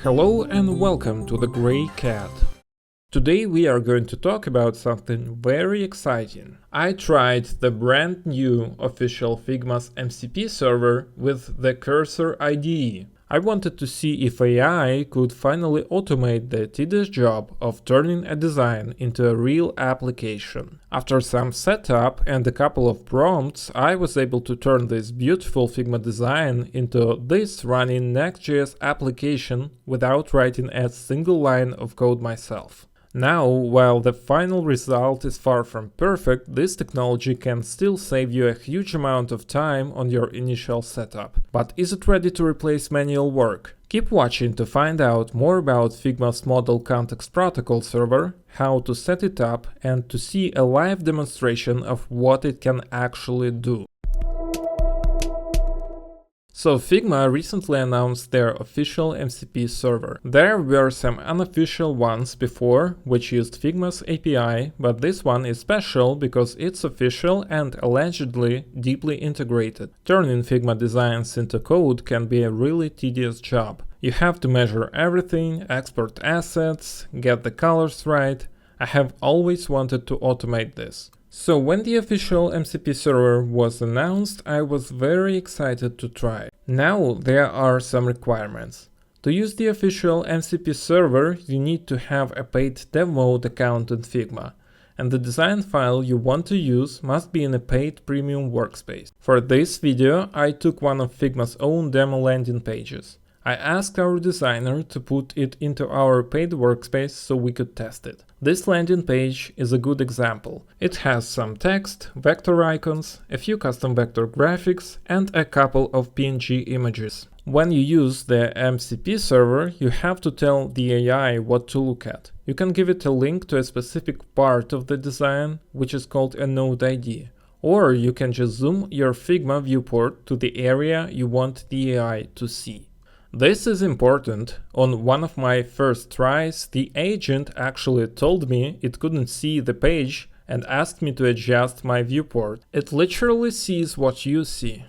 Hello and welcome to the Grey Cat. Today we are going to talk about something very exciting. I tried the brand new official Figma's MCP server with the Cursor IDE. I wanted to see if AI could finally automate the tedious job of turning a design into a real application. After some setup and a couple of prompts, I was able to turn this beautiful Figma design into this running Next.js application without writing a single line of code myself. Now, while the final result is far from perfect, this technology can still save you a huge amount of time on your initial setup. But is it ready to replace manual work? Keep watching to find out more about Figma's Model Context Protocol server, how to set it up, and to see a live demonstration of what it can actually do. So Figma recently announced their official MCP server. There were some unofficial ones before, which used Figma's API, but this one is special because it's official and allegedly deeply integrated. Turning Figma designs into code can be a really tedious job. You have to measure everything, export assets, get the colors right. I have always wanted to automate this. So when the official MCP server was announced, I was very excited to try. Now there are some requirements. To use the official MCP server, you need to have a paid dev mode account in Figma, and the design file you want to use must be in a paid premium workspace. For this video, I took one of Figma's own demo landing pages. I asked our designer to put it into our paid workspace so we could test it. This landing page is a good example. It has some text, vector icons, a few custom vector graphics, and a couple of PNG images. When you use the MCP server, you have to tell the AI what to look at. You can give it a link to a specific part of the design, which is called a node ID. Or you can just zoom your Figma viewport to the area you want the AI to see. This is important. On one of my first tries, the agent actually told me it couldn't see the page and asked me to adjust my viewport. It literally sees what you see.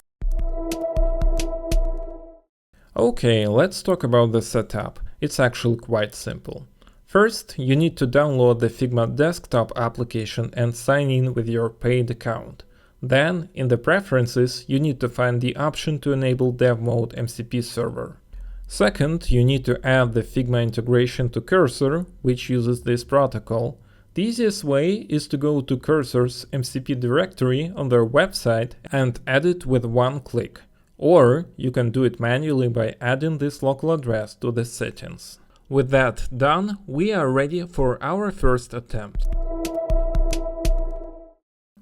Okay, let's talk about the setup. It's actually quite simple. First, you need to download the Figma desktop application and sign in with your paid account. Then, in the preferences, you need to find the option to enable dev mode MCP server. Second, you need to add the Figma integration to Cursor, which uses this protocol. The easiest way is to go to Cursor's MCP directory on their website and add it with one click. Or you can do it manually by adding this local address to the settings. With that done, we are ready for our first attempt.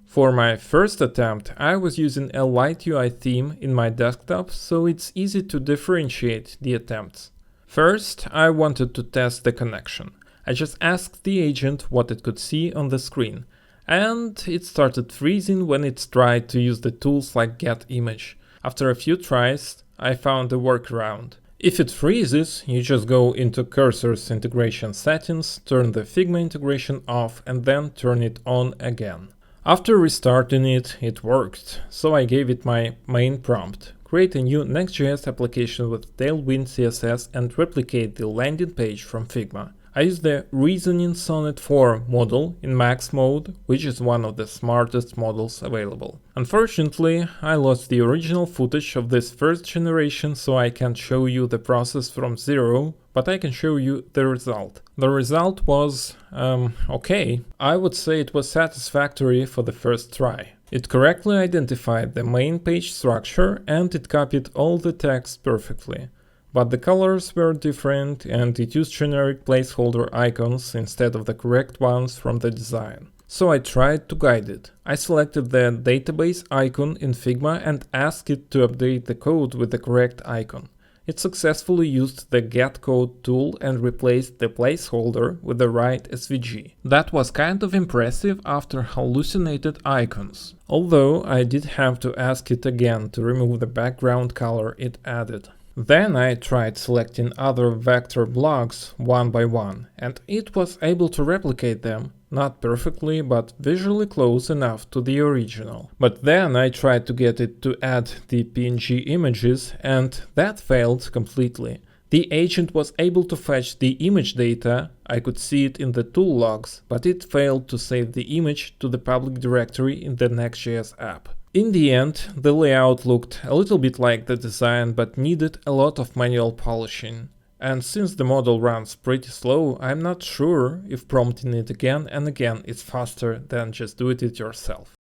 For my first attempt, I was using a light UI theme in my desktop, so it's easy to differentiate the attempts. First, I wanted to test the connection. I just asked the agent what it could see on the screen, and it started freezing when it tried to use the tools like getImage. After a few tries, I found a workaround. If it freezes, you just go into Cursor's integration settings, turn the Figma integration off, and then turn it on again. After restarting it, it worked, so I gave it my main prompt. Create a new Next.js application with Tailwind CSS and replicate the landing page from Figma. I used the Reasoning Sonnet 4 model in max mode, which is one of the smartest models available. Unfortunately, I lost the original footage of this first generation, so I can't show you the process from zero, but I can show you the result. The result was, okay. I would say it was satisfactory for the first try. It correctly identified the main page structure and it copied all the text perfectly. But the colors were different and it used generic placeholder icons instead of the correct ones from the design. So I tried to guide it. I selected the database icon in Figma and asked it to update the code with the correct icon. It successfully used the getCode tool and replaced the placeholder with the right SVG. That was kind of impressive after hallucinated icons. Although I did have to ask it again to remove the background color it added. Then I tried selecting other vector blocks one by one, and it was able to replicate them, not perfectly, but visually close enough to the original. But then I tried to get it to add the PNG images, and that failed completely. The agent was able to fetch the image data, I could see it in the tool logs, but it failed to save the image to the public directory in the Next.js app. In the end, the layout looked a little bit like the design but needed a lot of manual polishing. And since the model runs pretty slow, I'm not sure if prompting it again and again is faster than just doing it yourself.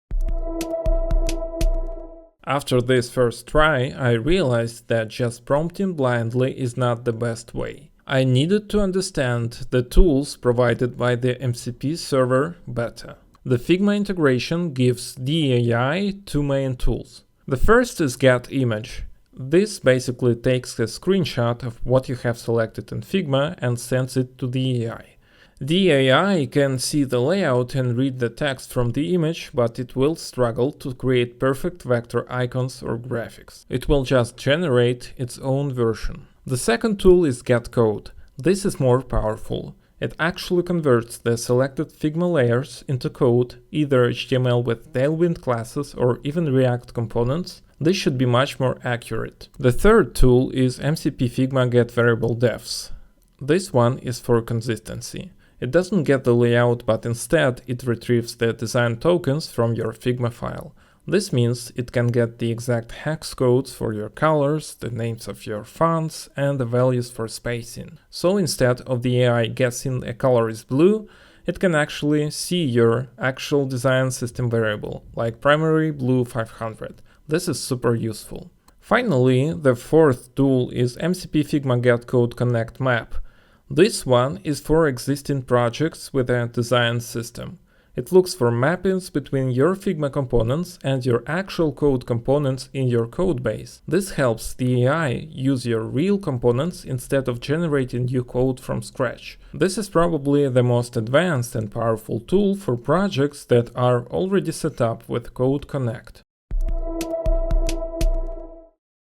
After this first try, I realized that just prompting blindly is not the best way. I needed to understand the tools provided by the MCP server better. The Figma integration gives DAI two main tools. The first is getImage. This basically takes a screenshot of what you have selected in Figma and sends it to the AI. The AI can see the layout and read the text from the image, but it will struggle to create perfect vector icons or graphics. It will just generate its own version. The second tool is getCode. This is more powerful. It actually converts the selected Figma layers into code, either HTML with Tailwind classes or even React components. This should be much more accurate. The third tool is MCP Figma getVariableDefs. This one is for consistency. It doesn't get the layout, but instead it retrieves the design tokens from your Figma file. This means it can get the exact hex codes for your colors, the names of your fonts, and the values for spacing. So instead of the AI guessing a color is blue, it can actually see your actual design system variable, like primary blue 500. This is super useful. Finally, the fourth tool is MCP Figma getCode connect map. This one is for existing projects with a design system. It looks for mappings between your Figma components and your actual code components in your codebase. This helps the AI use your real components instead of generating new code from scratch. This is probably the most advanced and powerful tool for projects that are already set up with Code Connect.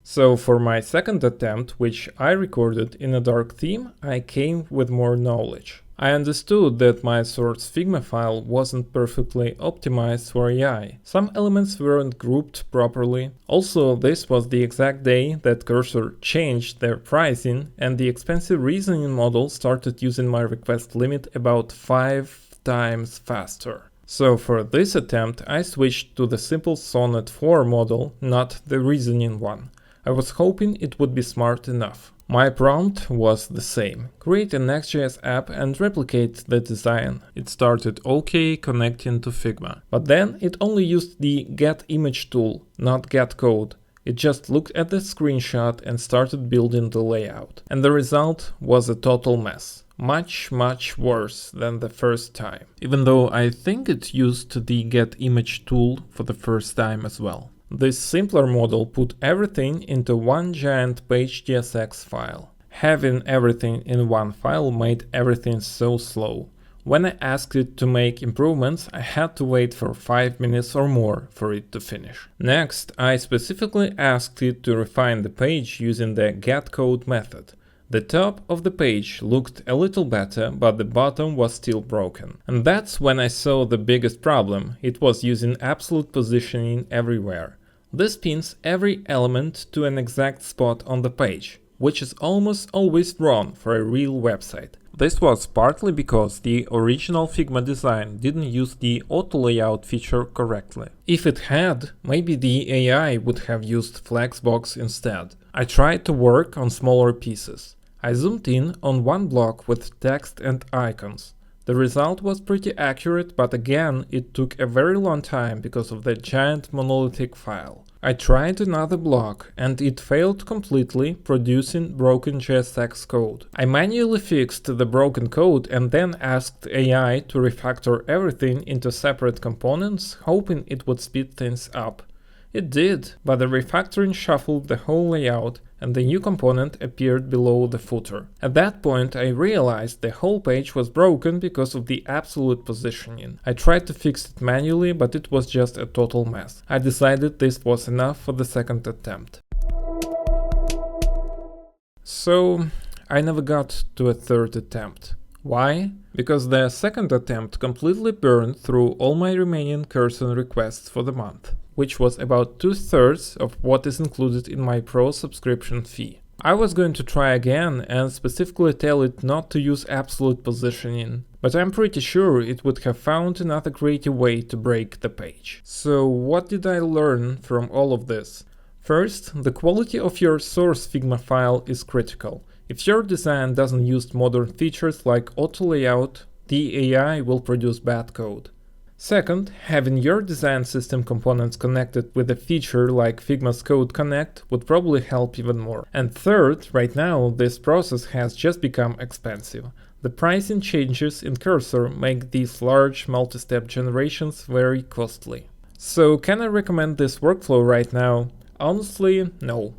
So for my second attempt, which I recorded in a dark theme, I came with more knowledge. I understood that my source Figma file wasn't perfectly optimized for AI. Some elements weren't grouped properly. Also, this was the exact day that Cursor changed their pricing and the expensive reasoning model started using my request limit about 5 times faster. So for this attempt, I switched to the simple Sonnet 4 model, not the reasoning one. I was hoping it would be smart enough. My prompt was the same. Create a Next.js app and replicate the design. It started OK connecting to Figma. But then it only used the getImage tool, not getCode. It just looked at the screenshot and started building the layout. And the result was a total mess. Much worse than the first time. Even though I think it used the getImage tool for the first time as well. This simpler model put everything into one giant page.tsx file. Having everything in one file made everything so slow. When I asked it to make improvements, I had to wait for 5 minutes or more for it to finish. Next, I specifically asked it to refine the page using the getCode method. The top of the page looked a little better, but the bottom was still broken. And that's when I saw the biggest problem. It was using absolute positioning everywhere. This pins every element to an exact spot on the page, which is almost always wrong for a real website. This was partly because the original Figma design didn't use the auto layout feature correctly. If it had, maybe the AI would have used Flexbox instead. I tried to work on smaller pieces. I zoomed in on one block with text and icons. The result was pretty accurate, but again, it took a very long time because of the giant monolithic file. I tried another block, and it failed completely, producing broken JSX code. I manually fixed the broken code and then asked AI to refactor everything into separate components, hoping it would speed things up. It did, but the refactoring shuffled the whole layout, and the new component appeared below the footer. At that point, I realized the whole page was broken because of the absolute positioning. I tried to fix it manually, but it was just a total mess. I decided this was enough for the second attempt. So, I never got to a third attempt. Why? Because the second attempt completely burned through all my remaining Cursor requests for the month, which was about 2/3 of what is included in my Pro subscription fee. I was going to try again and specifically tell it not to use absolute positioning, but I'm pretty sure it would have found another creative way to break the page. So what did I learn from all of this? First, the quality of your source Figma file is critical. If your design doesn't use modern features like auto layout, the AI will produce bad code. Second, having your design system components connected with a feature like Figma's Code Connect would probably help even more. And third, right now this process has just become expensive. The pricing changes in Cursor make these large multi-step generations very costly. So can I recommend this workflow right now? Honestly, no.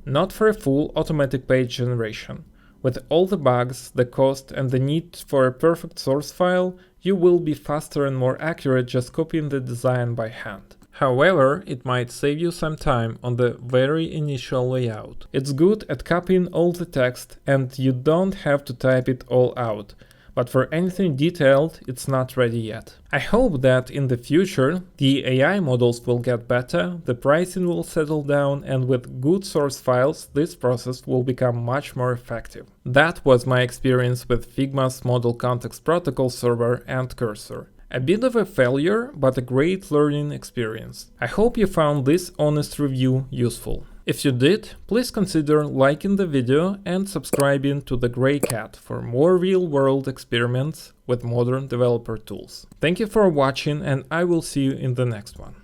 Not for a full automatic page generation. With all the bugs, the cost, and the need for a perfect source file, you will be faster and more accurate just copying the design by hand. However, it might save you some time on the very initial layout. It's good at copying all the text and you don't have to type it all out. But for anything detailed, it's not ready yet. I hope that in the future, the AI models will get better, the pricing will settle down, and with good source files, this process will become much more effective. That was my experience with Figma's Model Context Protocol server and Cursor. A bit of a failure, but a great learning experience. I hope you found this honest review useful. If you did, please consider liking the video and subscribing to the Grey Cat for more real-world experiments with modern developer tools. Thank you for watching and I will see you in the next one.